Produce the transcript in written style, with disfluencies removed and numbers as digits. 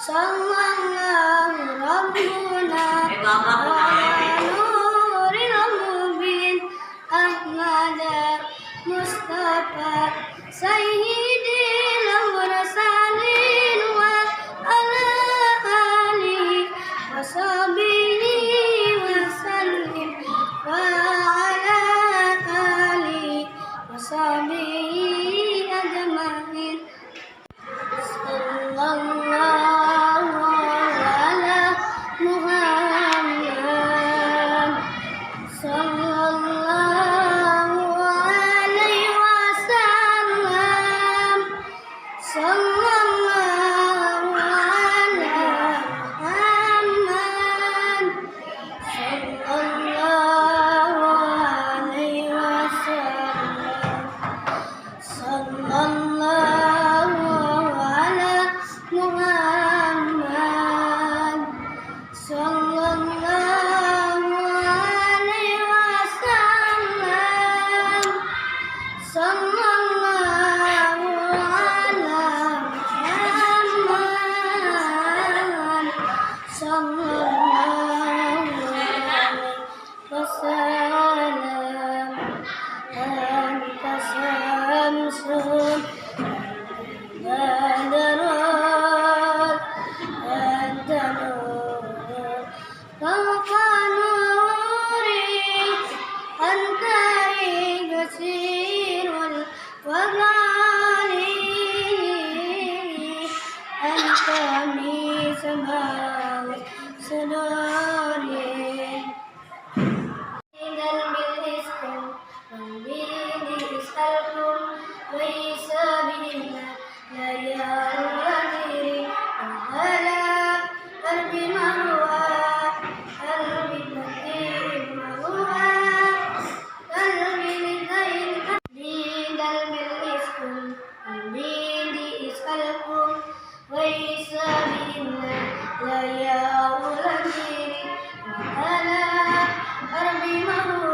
sallallahu rabbuna ala nuril mubin Ahmad Mustafa Sayyidil mursalin wa ala alihi wa sahbihi wa sallim wa ala alihi wa sahbihi ajma'in sallallahu ala Muhammad sallallahu alaihi wasallam sallallahu ala Muhammad sallallahu alaihi wasallam sallallahu ala Muhammad sallallahu alaihi wasallam sallallahu ala Muhammad sallallahu alaihi wasallam anta samsun badrun anta nurun fawqa nuri anta ighsirul waghali anta misbah suduri Tinggal miliskum Membini iskalkum Waisa bina Layal ladiri Wahala Qalbi marwa Qalbi batin marwa Qalbi lidain Tinggal miliskum Membini iskalkum Waisa bina Layal ladiri Wahala Qalbi marwa